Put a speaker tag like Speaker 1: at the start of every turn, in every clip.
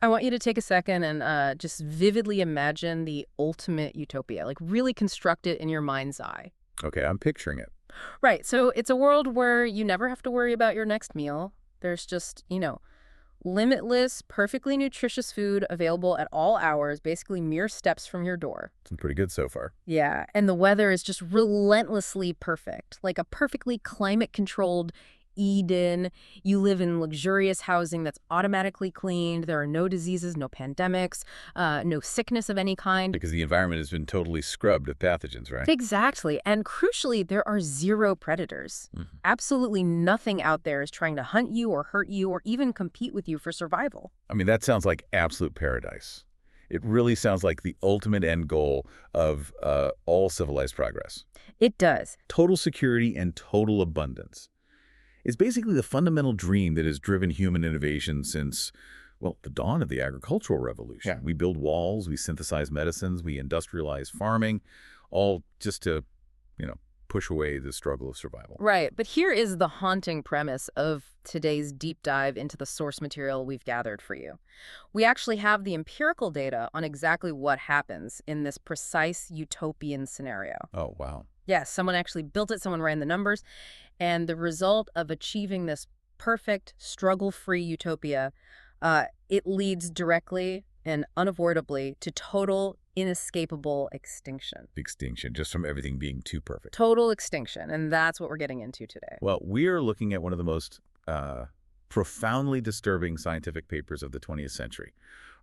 Speaker 1: I want you to take a second and just vividly imagine the ultimate utopia, like really construct it in your mind's eye.
Speaker 2: Okay, I'm picturing it.
Speaker 1: Right, so it's a world where you never have to worry about your next meal. There's just, limitless, perfectly nutritious food available at all hours, basically mere steps from your door.
Speaker 2: It's pretty good so far.
Speaker 1: Yeah, and the weather is just relentlessly perfect, like a perfectly climate-controlled Eden. You live in luxurious housing that's automatically cleaned. There are no diseases, no pandemics, no sickness of any kind.
Speaker 2: Because the environment has been totally scrubbed of pathogens, right?
Speaker 1: Exactly. And crucially, there are zero predators.
Speaker 2: Mhm.
Speaker 1: Absolutely nothing out there is trying to hunt you or hurt you or even compete with you for survival.
Speaker 2: I mean, that sounds like absolute paradise. It really sounds like the ultimate end goal of all civilized progress.
Speaker 1: It does.
Speaker 2: Total security and total abundance. It's basically the fundamental dream that has driven human innovation since, well, the dawn of the agricultural revolution.
Speaker 3: Yeah.
Speaker 2: We build walls, we synthesize medicines, we industrialize farming, all just to, push away the struggle of survival.
Speaker 1: Right. But here is the haunting premise of today's deep dive into the source material we've gathered for you. We actually have the empirical data on exactly what happens in this precise utopian scenario.
Speaker 2: Oh, wow.
Speaker 1: Yes, someone actually built it, someone ran the numbers, and the result of achieving this perfect, struggle-free utopia, it leads directly and unavoidably to total, inescapable extinction.
Speaker 2: Extinction, just from everything being too perfect.
Speaker 1: Total extinction, and that's what we're getting into today.
Speaker 2: Well, we're looking at one of the most profoundly disturbing scientific papers of the 20th century.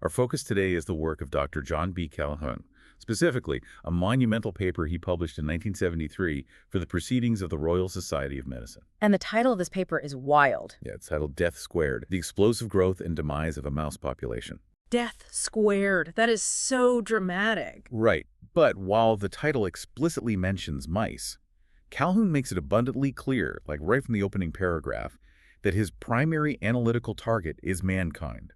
Speaker 2: Our focus today is the work of Dr. John B. Calhoun, specifically a monumental paper he published in 1973 for the Proceedings of the Royal Society of Medicine.
Speaker 1: And the title of this paper is wild.
Speaker 2: Yeah, it's titled Death Squared, The Explosive Growth and Demise of a Mouse Population.
Speaker 1: Death squared. That is so dramatic.
Speaker 2: Right, but while the title explicitly mentions mice, Calhoun makes it abundantly clear, like right from the opening paragraph, that his primary analytical target is mankind.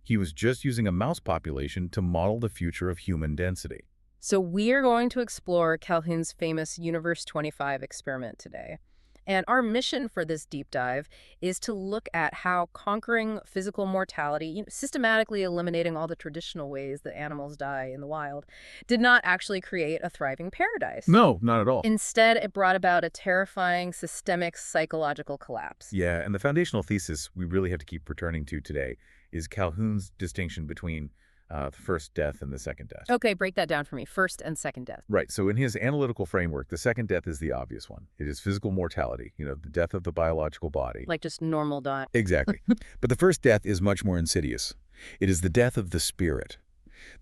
Speaker 2: He was just using a mouse population to model the future of human density.
Speaker 1: So we're going to explore Calhoun's famous Universe 25 experiment today. And our mission for this deep dive is to look at how conquering physical mortality, systematically eliminating all the traditional ways that animals die in the wild, did not actually create a thriving paradise.
Speaker 2: No, not at all.
Speaker 1: Instead, it brought about a terrifying systemic psychological collapse.
Speaker 2: Yeah, and the foundational thesis we really have to keep returning to today is Calhoun's distinction between the first death and the second death.
Speaker 1: Okay, break that down for me. First and second death.
Speaker 2: Right, so in his analytical framework, the second death is the obvious one. It is physical mortality, the death of the biological body.
Speaker 1: Like just normal death.
Speaker 2: Exactly. But the first death is much more insidious. It is the death of the spirit,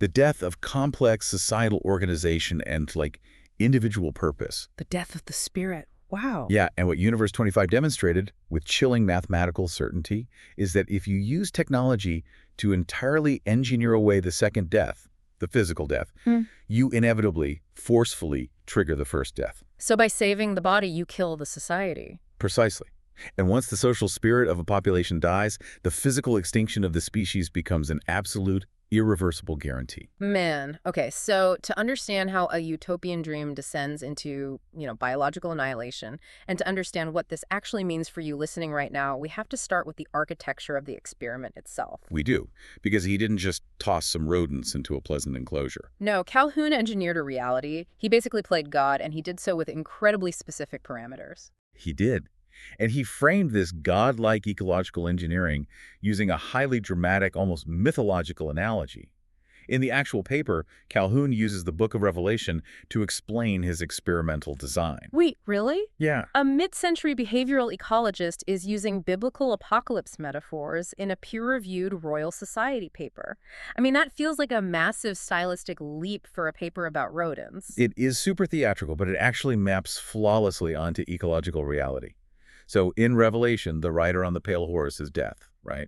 Speaker 2: the death of complex societal organization and, individual purpose.
Speaker 1: The death of the spirit. Wow.
Speaker 2: Yeah, and what Universe 25 demonstrated with chilling mathematical certainty is that if you use technology to entirely engineer away the second death, the physical death, you inevitably, forcefully trigger the first death.
Speaker 1: So by saving the body, you kill the society.
Speaker 2: Precisely. And once the social spirit of a population dies, the physical extinction of the species becomes an absolute, irreversible guarantee.
Speaker 1: Man, okay, so to understand how a utopian dream descends into, biological annihilation, and to understand what this actually means for you listening right now, we have to start with the architecture of the experiment itself.
Speaker 2: We do, because he didn't just toss some rodents into a pleasant enclosure.
Speaker 1: No, Calhoun engineered a reality. He basically played God, and he did so with incredibly specific parameters.
Speaker 2: He did. And he framed this godlike ecological engineering using a highly dramatic, almost mythological analogy. In the actual paper, Calhoun uses the Book of Revelation to explain his experimental design.
Speaker 1: Wait, really?
Speaker 2: Yeah.
Speaker 1: A mid-century behavioral ecologist is using biblical apocalypse metaphors in a peer-reviewed Royal Society paper. I mean, that feels like a massive stylistic leap for a paper about rodents.
Speaker 2: It is super theatrical, but it actually maps flawlessly onto ecological reality. So in Revelation, the rider on the pale horse is death, right?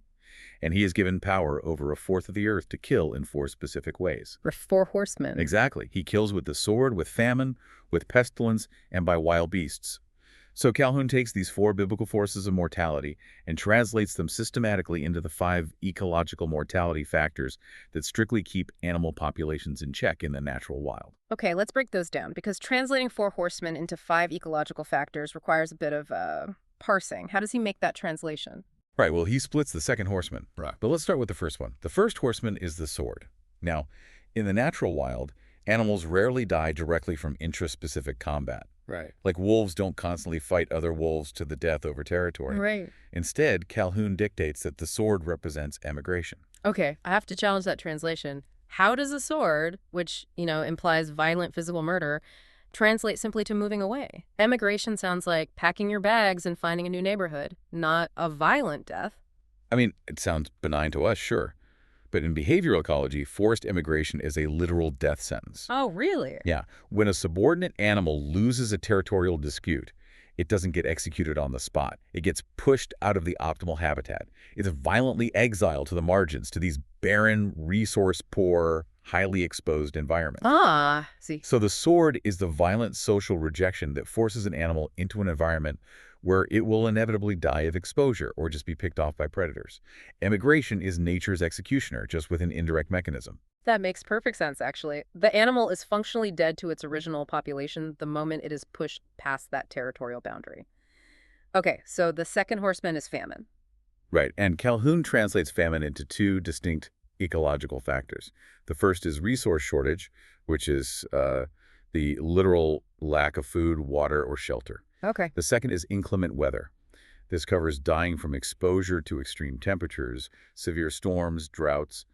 Speaker 2: And he is given power over a fourth of the earth to kill in 4 specific ways.
Speaker 1: For 4 horsemen.
Speaker 2: Exactly. He kills with the sword, with famine, with pestilence, and by wild beasts. So Calhoun takes these 4 biblical forces of mortality and translates them systematically into the 5 ecological mortality factors that strictly keep animal populations in check in the natural wild.
Speaker 1: Okay, let's break those down, because translating 4 horsemen into 5 ecological factors requires a bit of parsing. How does he make that translation?
Speaker 2: Right, well, he splits the second horseman.
Speaker 3: Right.
Speaker 2: But let's start with the first one. The first horseman is the sword. Now, in the natural wild, animals rarely die directly from intraspecific combat.
Speaker 3: Right.
Speaker 2: Like wolves don't constantly fight other wolves to the death over territory.
Speaker 1: Right.
Speaker 2: Instead, Calhoun dictates that the sword represents emigration.
Speaker 1: Okay, I have to challenge that translation. How does a sword, which, implies violent physical murder, translate simply to moving away? Emigration sounds like packing your bags and finding a new neighborhood, not a violent death.
Speaker 2: I mean, it sounds benign to us, sure. But in behavioral ecology, forced emigration is a literal death sentence.
Speaker 1: Oh, really?
Speaker 2: Yeah, when a subordinate animal loses a territorial dispute, it doesn't get executed on the spot. It gets pushed out of the optimal habitat. It's violently exiled to the margins, to these barren, resource-poor, highly exposed environments.
Speaker 1: Ah, see.
Speaker 2: So the sword is the violent social rejection that forces an animal into an environment where it will inevitably die of exposure or just be picked off by predators. Emigration is nature's executioner, just with an indirect mechanism.
Speaker 1: That makes perfect sense, actually. The animal is functionally dead to its original population the moment it is pushed past that territorial boundary. Okay, so the second horseman is famine.
Speaker 2: Right, and Calhoun translates famine into two distinct ecological factors. The first is resource shortage, which is the literal lack of food, water, or shelter.
Speaker 1: Okay.
Speaker 2: The second is inclement weather. This covers dying from exposure to extreme temperatures, severe storms, droughts,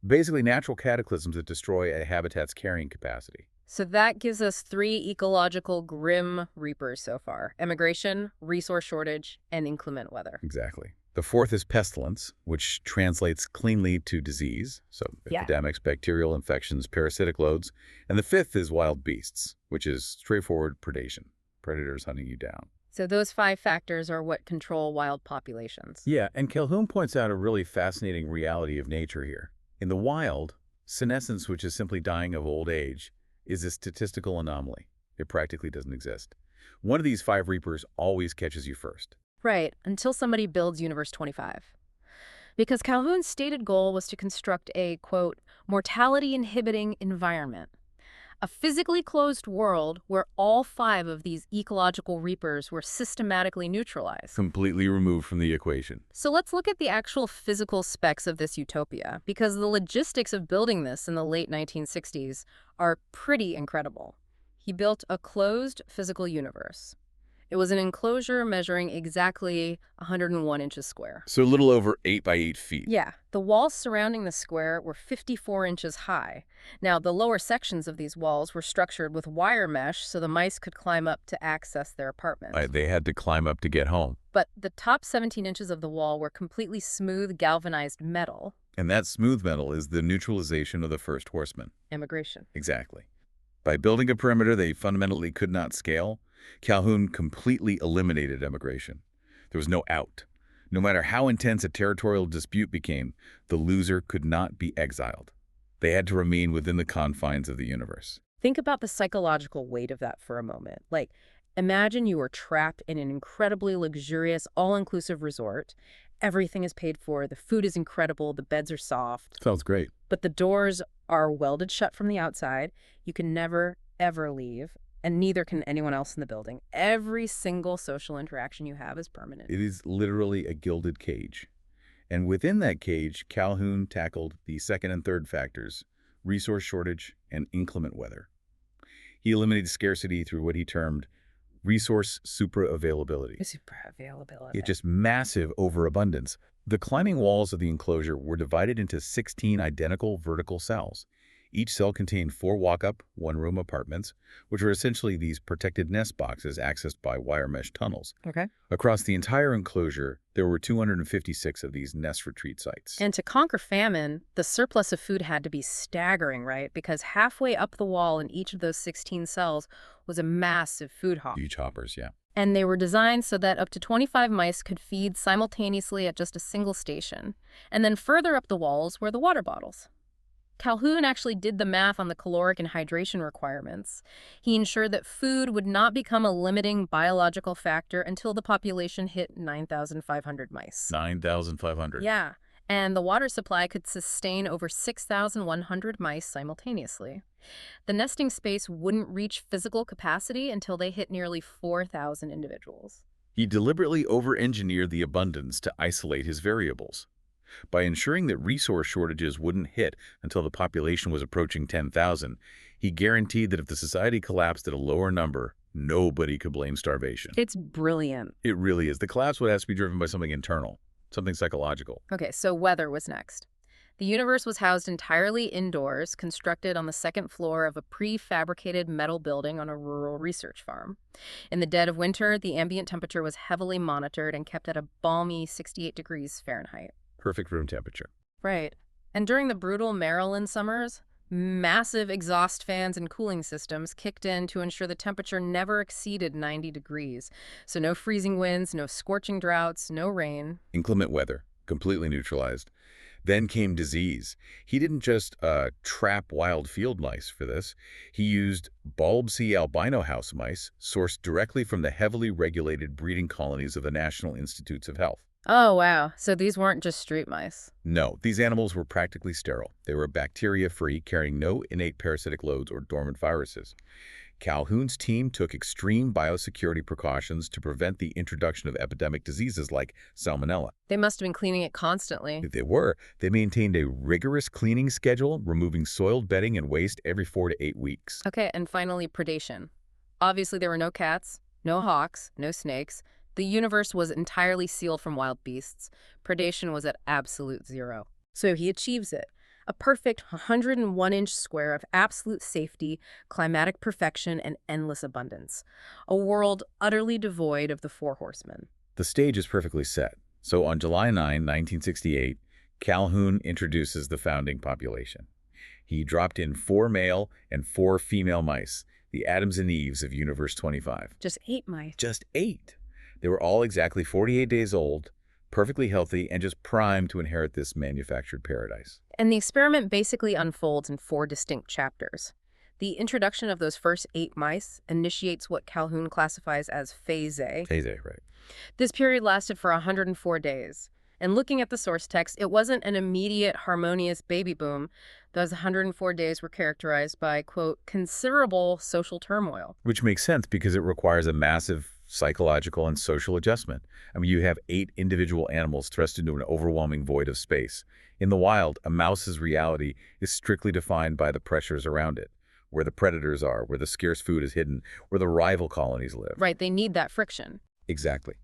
Speaker 2: basically natural cataclysms that destroy a habitat's carrying capacity.
Speaker 1: So that gives us three ecological grim reapers so far: emigration, resource shortage, and inclement weather.
Speaker 2: Exactly. The fourth is pestilence, which translates cleanly to disease, so
Speaker 1: Yeah.
Speaker 2: epidemics, bacterial infections, parasitic loads. And the fifth is wild beasts, which is straightforward predation, predators hunting you down.
Speaker 1: So those five factors are what control wild populations.
Speaker 2: Yeah, and Calhoun points out a really fascinating reality of nature here. In the wild, senescence, which is simply dying of old age, is a statistical anomaly. It practically doesn't exist. One of these five reapers always catches you first.
Speaker 1: Right, until somebody builds Universe 25. Because Calhoun's stated goal was to construct a, quote, mortality-inhibiting environment. A physically closed world where all five of these ecological reapers were systematically neutralized.
Speaker 2: Completely removed from the equation.
Speaker 1: So let's look at the actual physical specs of this utopia, because the logistics of building this in the late 1960s are pretty incredible. He built a closed physical universe. It was an enclosure measuring exactly 101 inches square.
Speaker 2: So a little over 8 by 8 feet.
Speaker 1: Yeah, the walls surrounding the square were 54 inches high. Now, the lower sections of these walls were structured with wire mesh so the mice could climb up to access their apartments.
Speaker 2: They had to climb up to get home.
Speaker 1: But the top 17 inches of the wall were completely smooth galvanized metal.
Speaker 2: And that smooth metal is the neutralization of the first horseman.
Speaker 1: Immigration.
Speaker 2: Exactly. By building a perimeter they fundamentally could not scale, Calhoun completely eliminated emigration. There was no out. No matter how intense a territorial dispute became, the loser could not be exiled. They had to remain within the confines of the universe.
Speaker 1: Think about the psychological weight of that for a moment. Like, imagine you were trapped in an incredibly luxurious, all-inclusive resort. Everything is paid for, the food is incredible, the beds are soft.
Speaker 2: Sounds great.
Speaker 1: But the doors are welded shut from the outside. You can never, ever leave, and neither can anyone else in the building. Every single social interaction you have is permanent.
Speaker 2: It is literally a gilded cage. And within that cage, Calhoun tackled the second and third factors, resource shortage and inclement weather. He eliminated scarcity through what he termed resource supra-availability.
Speaker 1: Super-availability.
Speaker 2: It's just massive overabundance. The climbing walls of the enclosure were divided into 16 identical vertical cells. Each cell contained 4 walk-up, one-room apartments, which were essentially these protected nest boxes accessed by wire mesh tunnels.
Speaker 1: Okay.
Speaker 2: Across the entire enclosure, there were 256 of these nest retreat sites.
Speaker 1: And to conquer famine, the surplus of food had to be staggering, right? Because halfway up the wall in each of those 16 cells was a massive food hopper.
Speaker 2: Huge hoppers, yeah.
Speaker 1: And they were designed so that up to 25 mice could feed simultaneously at just a single station. And then further up the walls were the water bottles. Calhoun actually did the math on the caloric and hydration requirements. He ensured that food would not become a limiting biological factor until the population hit 9,500 mice.
Speaker 2: 9,500.
Speaker 1: Yeah, and the water supply could sustain over 6,100 mice simultaneously. The nesting space wouldn't reach physical capacity until they hit nearly 4,000 individuals.
Speaker 2: He deliberately over-engineered the abundance to isolate his variables. By ensuring that resource shortages wouldn't hit until the population was approaching 10,000, he guaranteed that if the society collapsed at a lower number, nobody could blame starvation.
Speaker 1: It's brilliant.
Speaker 2: It really is. The collapse would have to be driven by something internal, something psychological.
Speaker 1: Okay, so weather was next. The universe was housed entirely indoors, constructed on the second floor of a prefabricated metal building on a rural research farm. In the dead of winter, the ambient temperature was heavily monitored and kept at a balmy 68 degrees Fahrenheit.
Speaker 2: Perfect room temperature.
Speaker 1: Right. And during the brutal Maryland summers, massive exhaust fans and cooling systems kicked in to ensure the temperature never exceeded 90 degrees. So no freezing winds, no scorching droughts, no rain.
Speaker 2: Inclement weather, completely neutralized. Then came disease. He didn't just trap wild field mice for this. He used bulb C albino house mice sourced directly from the heavily regulated breeding colonies of the National Institutes of Health.
Speaker 1: Oh, wow. So these weren't just street mice.
Speaker 2: No, these animals were practically sterile. They were bacteria-free, carrying no innate parasitic loads or dormant viruses. Calhoun's team took extreme biosecurity precautions to prevent the introduction of epidemic diseases like salmonella.
Speaker 1: They must have been cleaning it constantly.
Speaker 2: They were. They maintained a rigorous cleaning schedule, removing soiled bedding and waste every 4 to 8 weeks.
Speaker 1: Okay, and finally, predation. Obviously, there were no cats, no hawks, no snakes. The universe was entirely sealed from wild beasts. Predation was at absolute zero. So he achieves it. A perfect 101-inch square of absolute safety, climatic perfection, and endless abundance. A world utterly devoid of the four horsemen.
Speaker 2: The stage is perfectly set. So on July 9, 1968, Calhoun introduces the founding population. He dropped in 4 male and 4 female mice, the Adams and Eves of Universe 25.
Speaker 1: Just 8 mice.
Speaker 2: Just 8. They were all exactly 48 days old, perfectly healthy, and just primed to inherit this manufactured paradise.
Speaker 1: And the experiment basically unfolds in 4 distinct chapters. The introduction of those first 8 mice initiates what Calhoun classifies as Phase A.
Speaker 2: Phase A, right.
Speaker 1: This period lasted for 104 days. And looking at the source text, it wasn't an immediate, harmonious baby boom. Those 104 days were characterized by, quote, considerable social turmoil.
Speaker 2: Which makes sense because it requires a massive psychological and social adjustment. I mean, you have 8 individual animals thrust into an overwhelming void of space. In the wild, a mouse's reality is strictly defined by the pressures around it, where the predators are, where the scarce food is hidden, where the rival colonies live.
Speaker 1: Right, they need that friction.
Speaker 2: Exactly.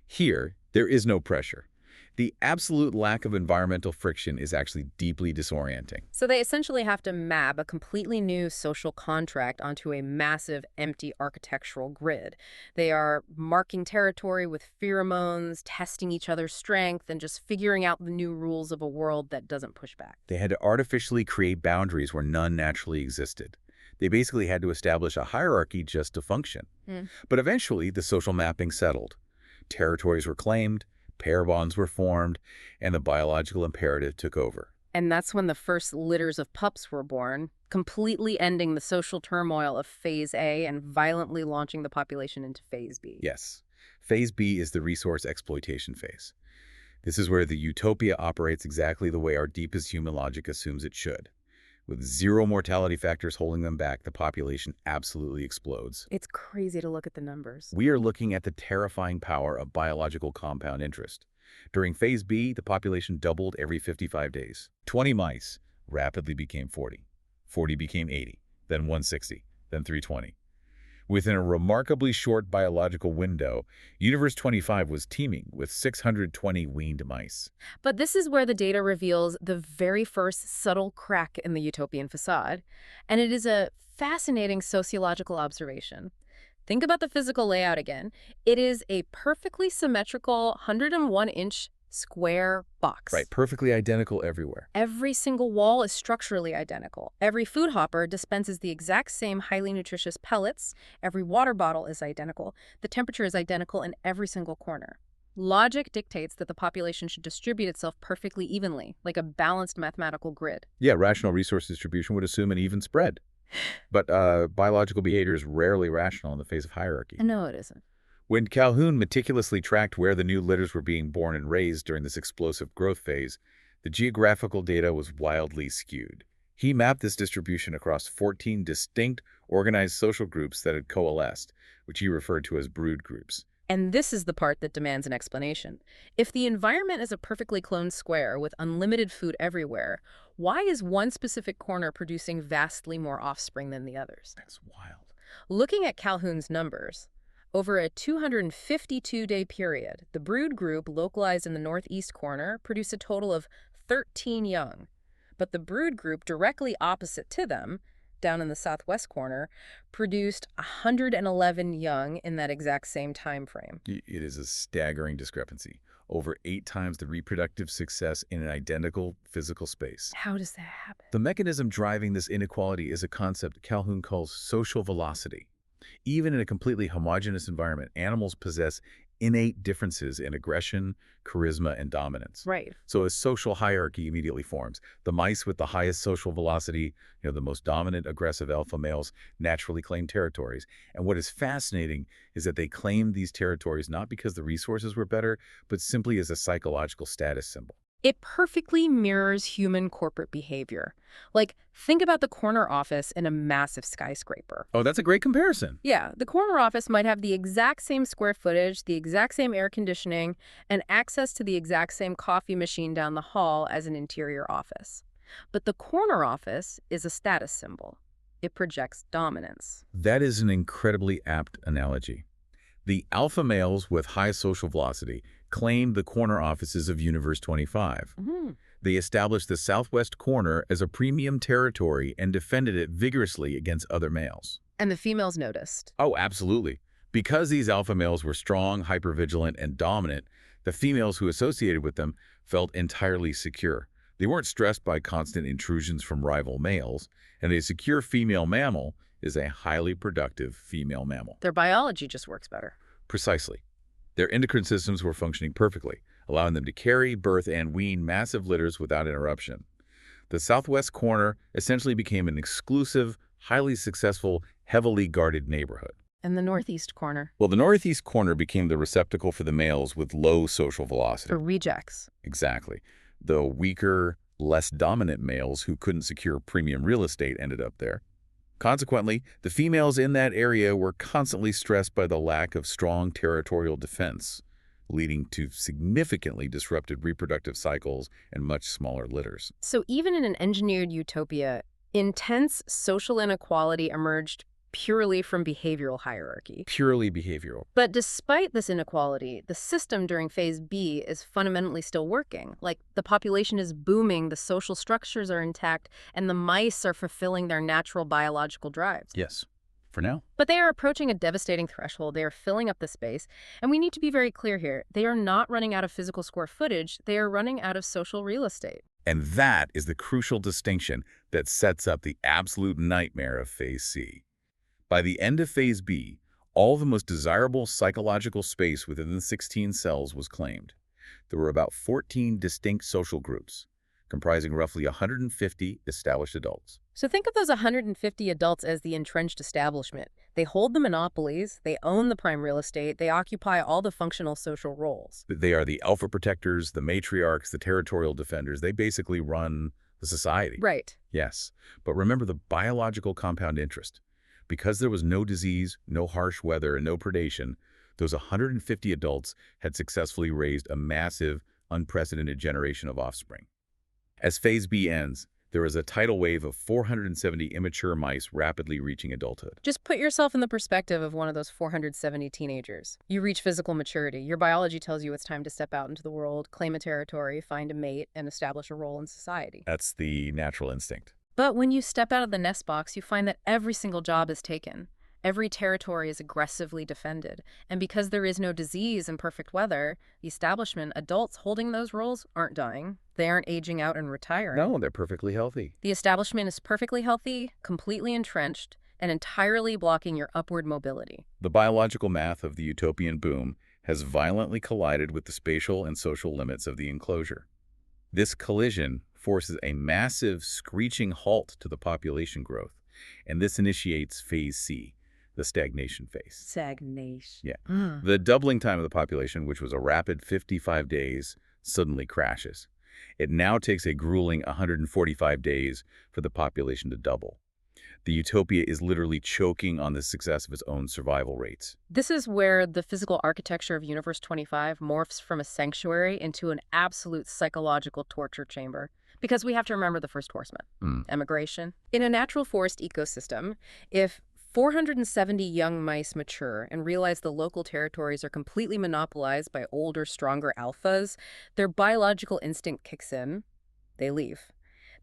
Speaker 2: Here, there is no pressure. The absolute lack of environmental friction is actually deeply disorienting.
Speaker 1: So they essentially have to map a completely new social contract onto a massive, empty architectural grid. They are marking territory with pheromones, testing each other's strength, and just figuring out the new rules of a world that doesn't push back.
Speaker 2: They had to artificially create boundaries where none naturally existed. They basically had to establish a hierarchy just to function. But eventually, the social mapping settled. Territories were claimed, pair bonds were formed, and the biological imperative took over.
Speaker 1: And that's when the first litters of pups were born, completely ending the social turmoil of Phase A and violently launching the population into Phase B.
Speaker 2: Yes. Phase B is the resource exploitation phase. This is where the utopia operates exactly the way our deepest human logic assumes it should. With 0 mortality factors holding them back, the population absolutely explodes.
Speaker 1: It's crazy to look at the numbers.
Speaker 2: We are looking at the terrifying power of biological compound interest. During Phase B, the population doubled every 55 days. 20 mice rapidly became 40. 40 became 80, then 160, then 320. Within a remarkably short biological window, Universe 25 was teeming with 620 weaned mice.
Speaker 1: But this is where the data reveals the very first subtle crack in the utopian facade. And it is a fascinating sociological observation. Think about the physical layout again. It is a perfectly symmetrical 101-inch square box.
Speaker 2: Right, perfectly identical everywhere.
Speaker 1: Every single wall is structurally identical. Every food hopper dispenses the exact same highly nutritious pellets. Every water bottle is identical. The temperature is identical in every single corner. Logic dictates that the population should distribute itself perfectly evenly, like a balanced mathematical grid.
Speaker 2: Yeah, rational resource distribution would assume an even spread. But biological behavior is rarely rational in the face of hierarchy.
Speaker 1: No, it isn't.
Speaker 2: When Calhoun meticulously tracked where the new litters were being born and raised during this explosive growth phase, the geographical data was wildly skewed. He mapped this distribution across 14 distinct, organized social groups that had coalesced, which he referred to as brood groups.
Speaker 1: And this is the part that demands an explanation. If the environment is a perfectly cloned square with unlimited food everywhere, why is one specific corner producing vastly more offspring than the others?
Speaker 2: That's wild.
Speaker 1: Looking at Calhoun's numbers, over a 252-day period, the brood group localized in the northeast corner produced a total of 13 young. But the brood group directly opposite to them, down in the southwest corner, produced 111 young in that exact same time frame.
Speaker 2: It is a staggering discrepancy. Over 8 times the reproductive success in an identical physical space.
Speaker 1: How does that happen?
Speaker 2: The mechanism driving this inequality is a concept Calhoun calls social velocity. Even in a completely homogeneous environment, animals possess innate differences in aggression, charisma, and dominance.
Speaker 1: Right.
Speaker 2: So a social hierarchy immediately forms. The mice with the highest social velocity, the most dominant, aggressive alpha males, naturally claim territories. And what is fascinating is that they claimed these territories not because the resources were better, but simply as a psychological status symbol.
Speaker 1: It perfectly mirrors human corporate behavior. Like, think about the corner office in a massive skyscraper.
Speaker 2: Oh, that's a great comparison.
Speaker 1: Yeah, the corner office might have the exact same square footage, the exact same air conditioning, and access to the exact same coffee machine down the hall as an interior office. But the corner office is a status symbol. It projects dominance.
Speaker 2: That is an incredibly apt analogy. The alpha males with high social velocity claimed the corner offices of Universe 25. They established the southwest corner as a premium territory and defended it vigorously against other males.
Speaker 1: And the females noticed.
Speaker 2: Oh, absolutely. Because these alpha males were strong, hypervigilant, and dominant, the females who associated with them felt entirely secure. They weren't stressed by constant intrusions from rival males, and a secure female mammal is a highly productive female mammal.
Speaker 1: Their biology just works better.
Speaker 2: Precisely. Their endocrine systems were functioning perfectly, allowing them to carry, birth, and wean massive litters without interruption. The southwest corner essentially became an exclusive, highly successful, heavily guarded neighborhood.
Speaker 1: And the northeast corner?
Speaker 2: Well, the northeast corner became the receptacle for the males with low social velocity.
Speaker 1: For rejects.
Speaker 2: Exactly. The weaker, less dominant males who couldn't secure premium real estate ended up there. Consequently, the females in that area were constantly stressed by the lack of strong territorial defense, leading to significantly disrupted reproductive cycles and much smaller litters.
Speaker 1: So even in an engineered utopia, intense social inequality emerged purely from behavioral hierarchy.
Speaker 2: Purely behavioral.
Speaker 1: But despite this inequality, the system during Phase B is fundamentally still working. Like, the population is booming, the social structures are intact, and the mice are fulfilling their natural biological drives.
Speaker 2: Yes, for now.
Speaker 1: But they are approaching a devastating threshold. They are filling up the space. And we need to be very clear here. They are not running out of physical square footage. They are running out of social real estate.
Speaker 2: And that is the crucial distinction that sets up the absolute nightmare of Phase C. By the end of Phase B, all the most desirable psychological space within the 16 cells was claimed. There were about 14 distinct social groups, comprising roughly 150 established adults.
Speaker 1: So think of those 150 adults as the entrenched establishment. They hold the monopolies, they own the prime real estate, they occupy all the functional social roles.
Speaker 2: They are the alpha protectors, the matriarchs, the territorial defenders. They basically run the society.
Speaker 1: Right.
Speaker 2: Yes, but remember the biological compound interest. Because there was no disease, no harsh weather, and no predation, those 150 adults had successfully raised a massive, unprecedented generation of offspring. As Phase B ends, there is a tidal wave of 470 immature mice rapidly reaching adulthood.
Speaker 1: Just put yourself in the perspective of one of those 470 teenagers. You reach physical maturity. Your biology tells you it's time to step out into the world, claim a territory, find a mate, and establish a role in society.
Speaker 2: That's the natural instinct.
Speaker 1: But when you step out of the nest box, you find that every single job is taken. Every territory is aggressively defended. And because there is no disease and perfect weather, the establishment, adults holding those roles aren't dying. They aren't aging out and retiring.
Speaker 2: No, they're perfectly healthy.
Speaker 1: The establishment is perfectly healthy, completely entrenched, and entirely blocking your upward mobility.
Speaker 2: The biological math of the utopian boom has violently collided with the spatial and social limits of the enclosure. This collision forces a massive, screeching halt to the population growth, and this initiates Phase C, the stagnation phase.
Speaker 1: Stagnation.
Speaker 2: Yeah. The doubling time of the population, which was a rapid 55 days, suddenly crashes. It now takes a grueling 145 days for the population to double. The Utopia is literally choking on the success of its own survival rates.
Speaker 1: This is where the physical architecture of Universe 25 morphs from a sanctuary into an absolute psychological torture chamber. Because we have to remember the first horseman,
Speaker 2: Hmm.
Speaker 1: emigration. In a natural forest ecosystem, if 470 young mice mature and realize the local territories are completely monopolized by older, stronger alphas, their biological instinct kicks in. They leave.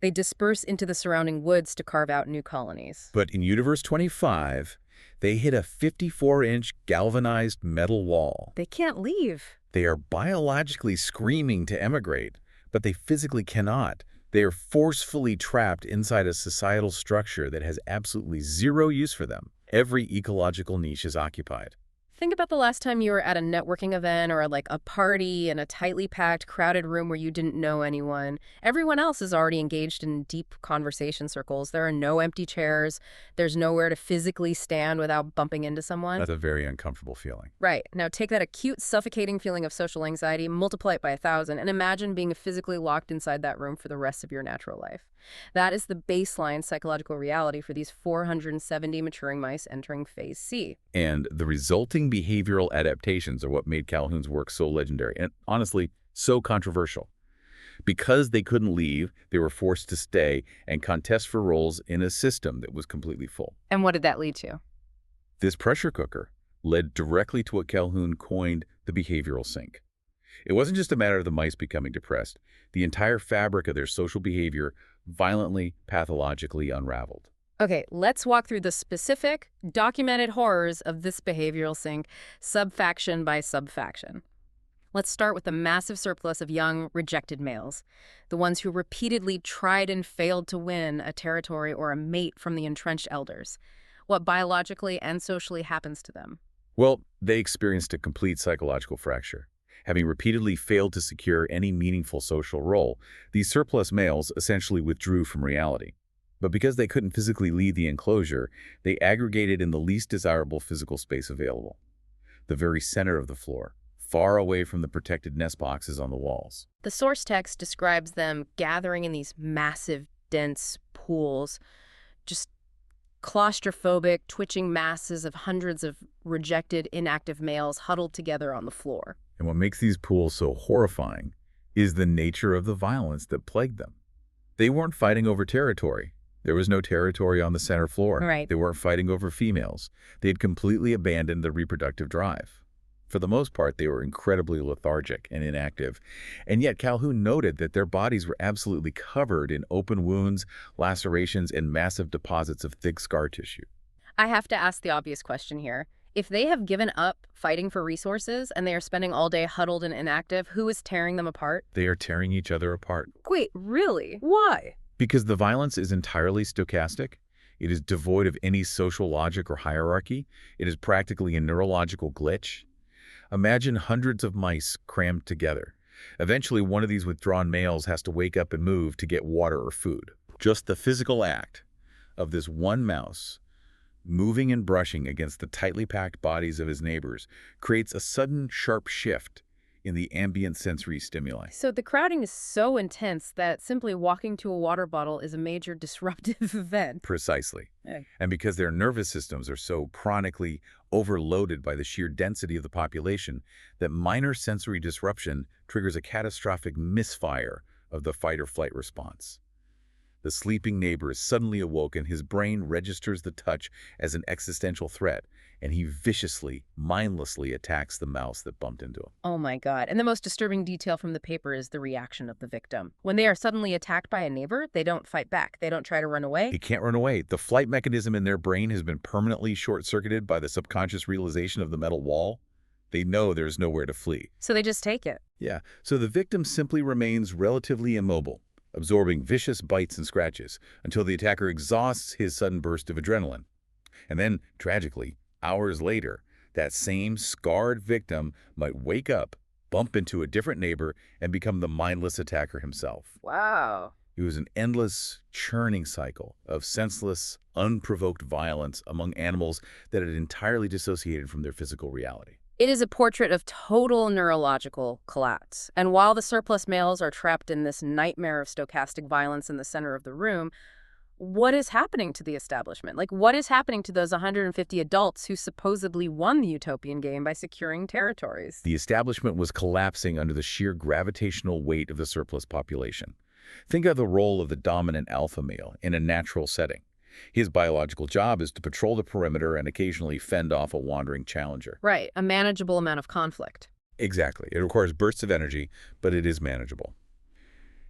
Speaker 1: They disperse into the surrounding woods to carve out new colonies.
Speaker 2: But in Universe 25, they hit a 54-inch galvanized metal wall.
Speaker 1: They can't leave.
Speaker 2: They are biologically screaming to emigrate, but they physically cannot. They are forcefully trapped inside a societal structure that has absolutely zero use for them. Every ecological niche is occupied.
Speaker 1: Think about the last time you were at a networking event or like a party in a tightly packed, crowded room where you didn't know anyone. Everyone else is already engaged in deep conversation circles. There are no empty chairs. There's nowhere to physically stand without bumping into someone.
Speaker 2: That's a very uncomfortable feeling.
Speaker 1: Right. Now take that acute, suffocating feeling of social anxiety, multiply it by 1,000, and imagine being physically locked inside that room for the rest of your natural life. That is the baseline psychological reality for these 470 maturing mice entering Phase C.
Speaker 2: And the resulting behavioral adaptations are what made Calhoun's work so legendary and, honestly, so controversial. Because they couldn't leave, they were forced to stay and contest for roles in a system that was completely full.
Speaker 1: And what did that lead to?
Speaker 2: This pressure cooker led directly to what Calhoun coined the behavioral sink. It wasn't just a matter of the mice becoming depressed. The entire fabric of their social behavior violently, pathologically unraveled.
Speaker 1: Okay, let's walk through the specific, documented horrors of this behavioral sink, subfaction by subfaction. Let's start with the massive surplus of young, rejected males, the ones who repeatedly tried and failed to win a territory or a mate from the entrenched elders. What biologically and socially happens to them?
Speaker 2: Well, they experienced a complete psychological fracture. Having repeatedly failed to secure any meaningful social role, these surplus males essentially withdrew from reality. But because they couldn't physically leave the enclosure, they aggregated in the least desirable physical space available, the very center of the floor, far away from the protected nest boxes on the walls.
Speaker 1: The source text describes them gathering in these massive, dense pools, just claustrophobic, twitching masses of hundreds of rejected, inactive males huddled together on the floor.
Speaker 2: And what makes these pools so horrifying is the nature of the violence that plagued them. They weren't fighting over territory. There was no territory on the center floor.
Speaker 1: Right.
Speaker 2: They weren't fighting over females. They had completely abandoned the reproductive drive. For the most part, they were incredibly lethargic and inactive. And yet Calhoun noted that their bodies were absolutely covered in open wounds, lacerations, and massive deposits of thick scar tissue.
Speaker 1: I have to ask the obvious question here. If they have given up fighting for resources and they are spending all day huddled and inactive, who is tearing them apart?
Speaker 2: They are tearing each other apart.
Speaker 1: Wait, really? Why?
Speaker 2: Because the violence is entirely stochastic. It is devoid of any social logic or hierarchy. It is practically a neurological glitch. Imagine hundreds of mice crammed together. Eventually, one of these withdrawn males has to wake up and move to get water or food. Just the physical act of this one mouse moving and brushing against the tightly packed bodies of his neighbors creates a sudden, sharp shift in the ambient sensory stimuli.
Speaker 1: So the crowding is so intense that simply walking to a water bottle is a major disruptive event.
Speaker 2: Precisely.
Speaker 1: Hey.
Speaker 2: And because their nervous systems are so chronically overloaded by the sheer density of the population, that minor sensory disruption triggers a catastrophic misfire of the fight-or-flight response. The sleeping neighbor is suddenly awoken, his brain registers the touch as an existential threat, and he viciously, mindlessly attacks the mouse that bumped into him.
Speaker 1: Oh my God. And the most disturbing detail from the paper is the reaction of the victim. When they are suddenly attacked by a neighbor, they don't fight back. They don't try to run away.
Speaker 2: He can't run away. The flight mechanism in their brain has been permanently short-circuited by the subconscious realization of the metal wall. They know there's nowhere to flee.
Speaker 1: So they just take it.
Speaker 2: Yeah, so the victim simply remains relatively immobile, absorbing vicious bites and scratches until the attacker exhausts his sudden burst of adrenaline. And then, tragically, hours later, that same scarred victim might wake up, bump into a different neighbor, and become the mindless attacker himself.
Speaker 1: Wow.
Speaker 2: It was an endless, churning cycle of senseless, unprovoked violence among animals that had entirely dissociated from their physical reality.
Speaker 1: It is a portrait of total neurological collapse. And while the surplus males are trapped in this nightmare of stochastic violence in the center of the room, what is happening to the establishment? Like, what is happening to those 150 adults who supposedly won the utopian game by securing territories?
Speaker 2: The establishment was collapsing under the sheer gravitational weight of the surplus population. Think of the role of the dominant alpha male in a natural setting. His biological job is to patrol the perimeter and occasionally fend off a wandering challenger.
Speaker 1: Right, a manageable amount of conflict.
Speaker 2: Exactly. It requires bursts of energy, but it is manageable.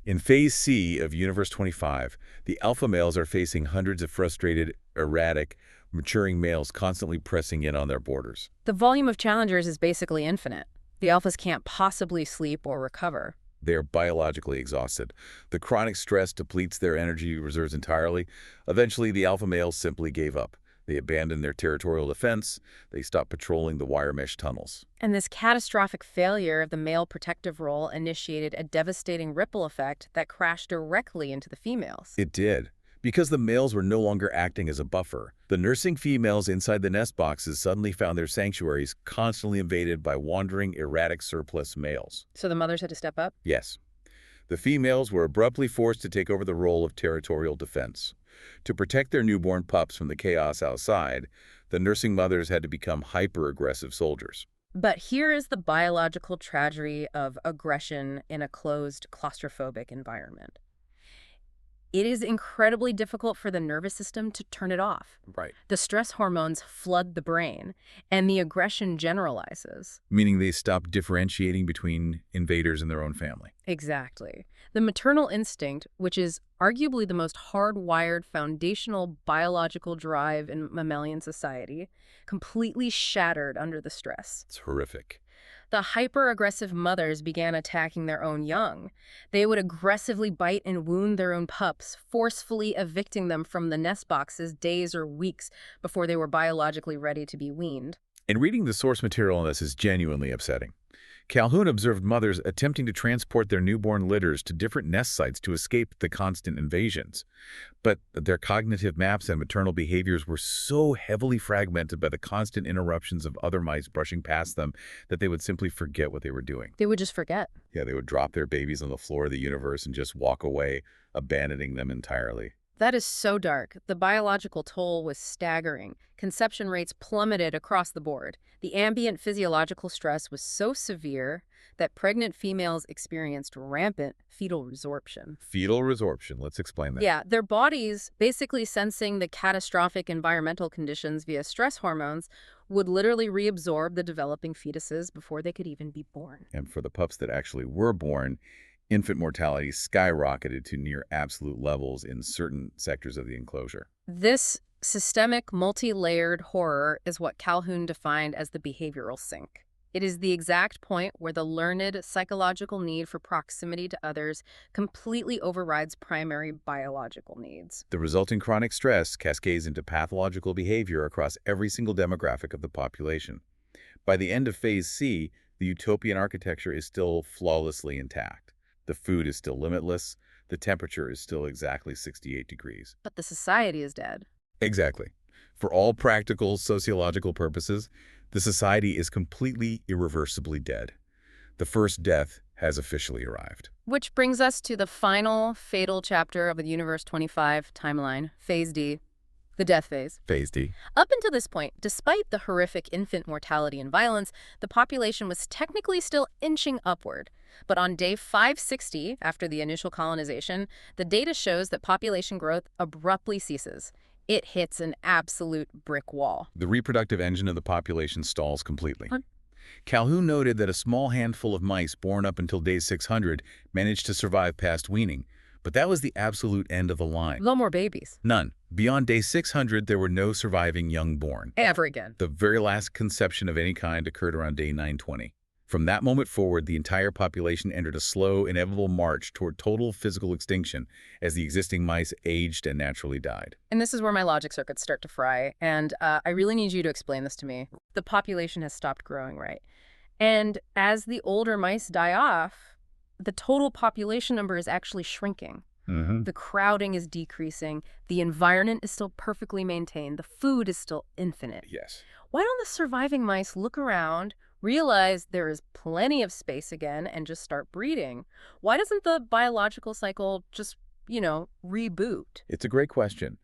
Speaker 2: In Phase C of Universe 25, the alpha males are facing hundreds of frustrated, erratic, maturing males constantly pressing in on their borders.
Speaker 1: The volume of challengers is basically infinite. The alphas can't possibly sleep or recover.
Speaker 2: They are biologically exhausted. The chronic stress depletes their energy reserves entirely. Eventually, the alpha males simply gave up. They abandoned their territorial defense. They stopped patrolling the wire mesh tunnels.
Speaker 1: And this catastrophic failure of the male protective role initiated a devastating ripple effect that crashed directly into the females.
Speaker 2: It did. Because the males were no longer acting as a buffer, the nursing females inside the nest boxes suddenly found their sanctuaries constantly invaded by wandering, erratic surplus males.
Speaker 1: So the mothers had to step up?
Speaker 2: Yes. The females were abruptly forced to take over the role of territorial defense. To protect their newborn pups from the chaos outside, the nursing mothers had to become hyper-aggressive soldiers.
Speaker 1: But here is the biological tragedy of aggression in a closed, claustrophobic environment. It is incredibly difficult for the nervous system to turn it off.
Speaker 2: Right.
Speaker 1: The stress hormones flood the brain, and the aggression generalizes.
Speaker 2: Meaning they stop differentiating between invaders and their own family.
Speaker 1: Exactly. The maternal instinct, which is arguably the most hardwired foundational biological drive in mammalian society, completely shattered under the stress.
Speaker 2: It's horrific.
Speaker 1: The hyper-aggressive mothers began attacking their own young. They would aggressively bite and wound their own pups, forcefully evicting them from the nest boxes days or weeks before they were biologically ready to be weaned.
Speaker 2: And reading the source material on this is genuinely upsetting. Calhoun observed mothers attempting to transport their newborn litters to different nest sites to escape the constant invasions. But their cognitive maps and maternal behaviors were so heavily fragmented by the constant interruptions of other mice brushing past them that they would simply forget what they were doing.
Speaker 1: They would just forget.
Speaker 2: Yeah, they would drop their babies on the floor of the universe and just walk away, abandoning them entirely.
Speaker 1: That is so dark. The biological toll was staggering. Conception rates plummeted across the board. The ambient physiological stress was so severe that pregnant females experienced rampant fetal resorption.
Speaker 2: Fetal resorption, let's explain that.
Speaker 1: Yeah, their bodies, basically sensing the catastrophic environmental conditions via stress hormones, would literally reabsorb the developing fetuses before they could even be born.
Speaker 2: And for the pups that actually were born, infant mortality skyrocketed to near absolute levels in certain sectors of the enclosure.
Speaker 1: This systemic, multi-layered horror is what Calhoun defined as the behavioral sink. It is the exact point where the learned psychological need for proximity to others completely overrides primary biological needs.
Speaker 2: The resulting chronic stress cascades into pathological behavior across every single demographic of the population. By the end of Phase C, the utopian architecture is still flawlessly intact. The food is still limitless. The temperature is still exactly 68 degrees.
Speaker 1: But the society is dead.
Speaker 2: Exactly. For all practical sociological purposes, the society is completely irreversibly dead. The first death has officially arrived.
Speaker 1: Which brings us to the final fatal chapter of the Universe 25 timeline, Phase D, the death phase.
Speaker 2: Phase D.
Speaker 1: Up until this point, despite the horrific infant mortality and violence, the population was technically still inching upward. But on day 560, after the initial colonization, the data shows that population growth abruptly ceases. It hits an absolute brick wall.
Speaker 2: The reproductive engine of the population stalls completely.
Speaker 1: What?
Speaker 2: Calhoun noted that a small handful of mice born up until day 600 managed to survive past weaning, but that was the absolute end of the line.
Speaker 1: No more babies.
Speaker 2: None. Beyond day 600, there were no surviving young born.
Speaker 1: Ever again.
Speaker 2: The very last conception of any kind occurred around day 920. From that moment forward, the entire population entered a slow, inevitable march toward total physical extinction as the existing mice aged and naturally died.
Speaker 1: And this is where my logic circuits start to fry, and I really need you to explain this to me. The population has stopped growing, right? And as the older mice die off, the total population number is actually shrinking. The crowding is decreasing. The environment is still perfectly maintained. The food is still infinite.
Speaker 2: Yes.
Speaker 1: Why don't the surviving mice look around, realize there is plenty of space again, and just start breeding? Why doesn't the biological cycle just, reboot?
Speaker 2: It's a great question.